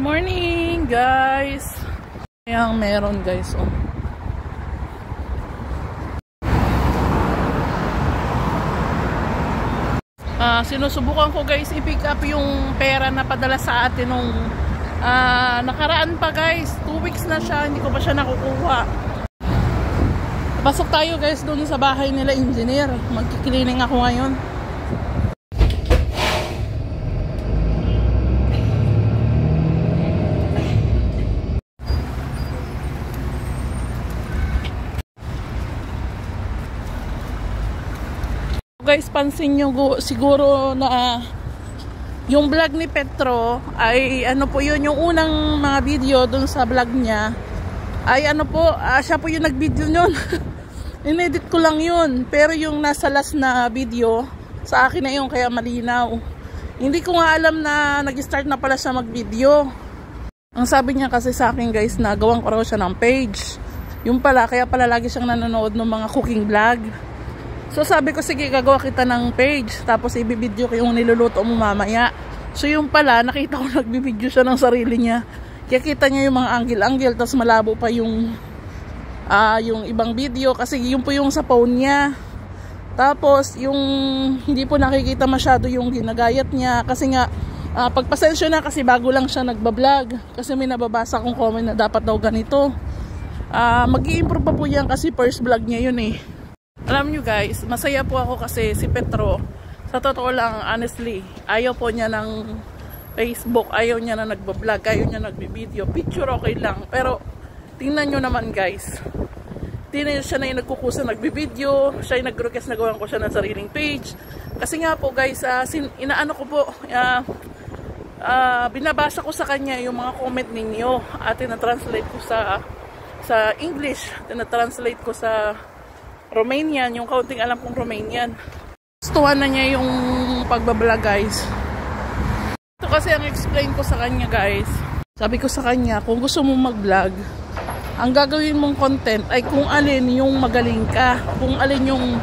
morning guys. Yang meron guys oh. Sinusubukan ko guys i-pick up yung pera na padala sa atin nung nakaraan pa guys. 2 weeks na siya, hindi ko pa siya nakukuha. Pasok tayo guys doon sa bahay nila engineer. Magki-cleaning ako ngayon. Guys, pansin nyo siguro na yung vlog ni Petro ay ano po yun, yung unang mga video dun sa vlog niya ay ano po, siya po yung nag-video yun. In-edit ko lang yun, pero yung nasa last na video sa akin na yun, kaya malinaw. Hindi ko nga alam na nag-start na pala siya mag-video. Ang sabi niya kasi sa akin guys, na gawan ko raw siya ng page. Yung pala, kaya pala lagi siyang nanonood ng mga cooking vlog. So sabi ko, sige, gagawa kita ng page. Tapos ibibideo ko yung niluluto mo mamaya. So yung pala, nakita ko nagbibideo siya ng sarili niya. Kaya kita niya yung mga angle-angle. Tapos malabo pa yung ibang video. Kasi yun po yung sa phone niya. Tapos yung hindi po nakikita masyado yung ginagayat niya. Kasi nga, pagpasensyo na kasi bago lang siya nagbablog. Kasi may nababasa kong comment na dapat daw ganito. Mag-i-improve pa po yan kasi first vlog niya yun eh. Alam nyo guys, masaya po ako kasi si Petro, sa totoo lang, honestly, ayaw po niya ng Facebook, ayaw niya na nagbablog, ayaw niya nagbibideo. Picture okay lang, pero tingnan nyo naman guys, tingnan siya na yung nagkukusa nagbibideo, siya yung nag-request na gawan ko siya ng sariling page. Kasi nga po guys, inaano ko po, binabasa ko sa kanya yung mga comment ninyo at tinatranslate ko sa English, tinatranslate ko sa Romanian, yung kaunting alam kong Romanian. Gustuhan na niya yung pagbablog guys. Ito kasi ang explain ko sa kanya guys. Sabi ko sa kanya, kung gusto mong mag-vlog, ang gagawin mong content ay kung alin yung magaling ka, kung alin yung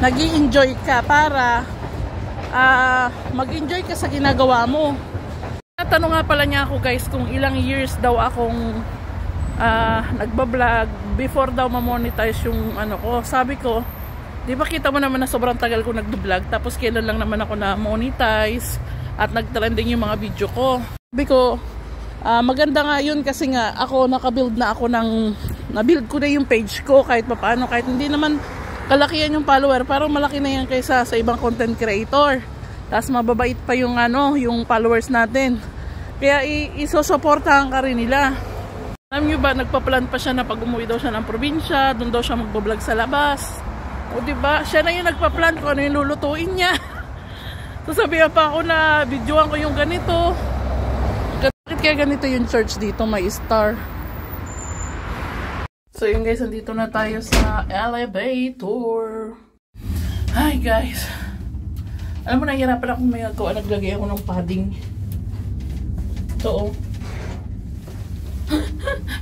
nag-i-enjoy ka para mag-enjoy ka sa ginagawa mo. Natanong nga pala niya ako guys kung ilang years daw akong nagbablog before daw ma-monetize yung ano ko. Sabi ko, di ba kita mo naman na sobrang tagal ko nagbablog, tapos kailan lang naman ako na monetize at nagtrending yung mga video ko. Sabi ko, maganda nga yun kasi nga ako nakabuild na ako nabuild ko na yung page ko kahit papaano, kahit hindi naman kalakihan yung follower, parang malaki na yan kaysa sa ibang content creator. Tapos mababait pa yung yung followers natin. Kaya isusuportahan ka rin nila. Alam nyo ba, nagpa-plan pa siya na pag umuwi daw siya ng probinsya, doon daw siya magbablog sa labas. O diba, siya na yung nagpa-plan kung ano yung lulutuin niya. Sasabihan pa ako na videoan ko yung ganito. Bakit kaya ganito yung church dito, may star. So yun guys, nandito na tayo sa elevator. Hi guys. Alam mo, nahihirapan akong may nagawa, naglagay ako ng padding. So,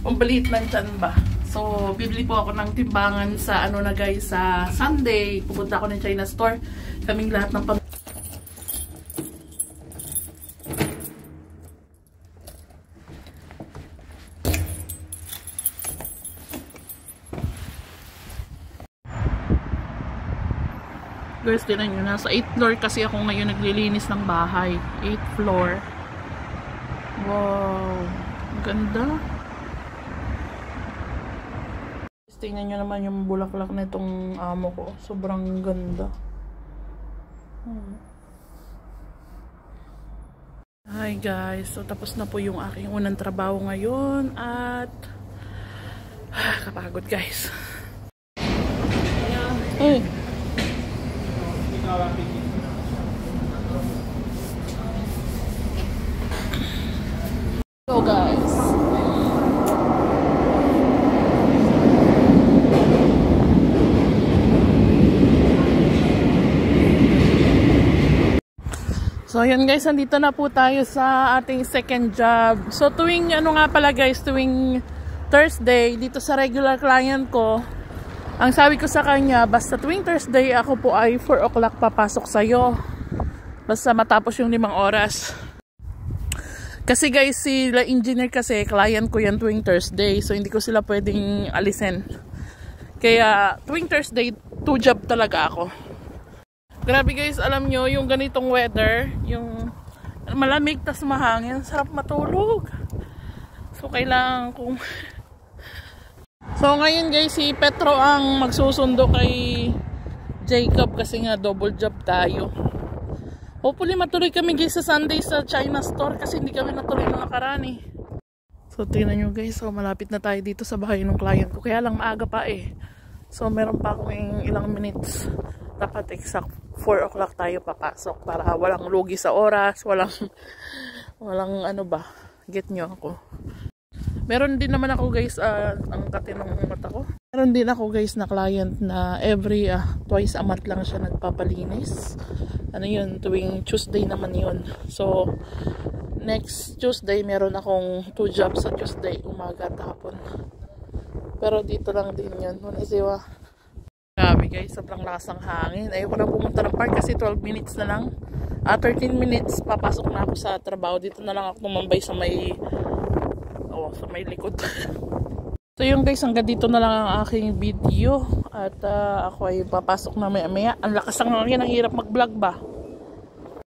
pambaliit ng tiyan ba. So, bibili po ako ng timbangan sa ano na guys, sa Sunday. Pupunta ako ng China store. Kaming lahat ng guys, tinan nyo, nasa 8th floor kasi ako ngayon naglilinis ng bahay. 8th floor. Wow, ganda. Tingnan nyo naman yung bulaklak na itong amo ko. Sobrang ganda. Hi guys. So tapos na po yung aking unang trabaho ngayon. At kapagod guys. Hey. Go guys. So ayan guys, nandito na po tayo sa ating second job. So tuwing ano nga pala guys, tuwing Thursday dito sa regular client ko, ang sabi ko sa kanya, basta tuwing Thursday ako po ay 4 o'clock papasok sa'yo. Basta matapos yung 5 oras. Kasi guys, sila engineer kasi, client ko yan tuwing Thursday. So hindi ko sila pwedeng alisin. Kaya tuwing Thursday, 2 job talaga ako. Grabe guys, alam nyo, yung ganitong weather, yung malamig tas mahangin, sarap matulog. So kailangan kong... So ngayon guys, si Petro ang magsusundo kay Jacob kasi nga double job tayo. Hopefully matuloy kami guys sa Sunday sa China store kasi hindi kami natuloy na nakarani. So tingnan nyo guys, so malapit na tayo dito sa bahay ng client ko. Kaya lang maaga pa eh. So meron pa akong ilang minutes. Dapat exact 4 o'clock tayo papasok para walang lugi sa oras, walang ano ba, get nyo ako. Meron din naman ako guys, ang katinong mata ko. Meron din ako guys na client na every twice a month lang siya nagpapalinis. Ano yun, tuwing Tuesday naman yun. So next Tuesday meron akong 2 jobs sa Tuesday, umaga at hapon. Pero dito lang din yun. Siwa. Grabe guys, sobrang lakas ng hangin. Ayoko na pumunta ng park kasi 12 minutes na lang. 13 minutes, papasok na ako sa trabaho. Dito na lang ako tumambay sa may likod. So yung guys, hanggang dito na lang ang aking video. At ako ay papasok na maya-maya. Ang lakas ng hangin, ang hirap mag-vlog ba?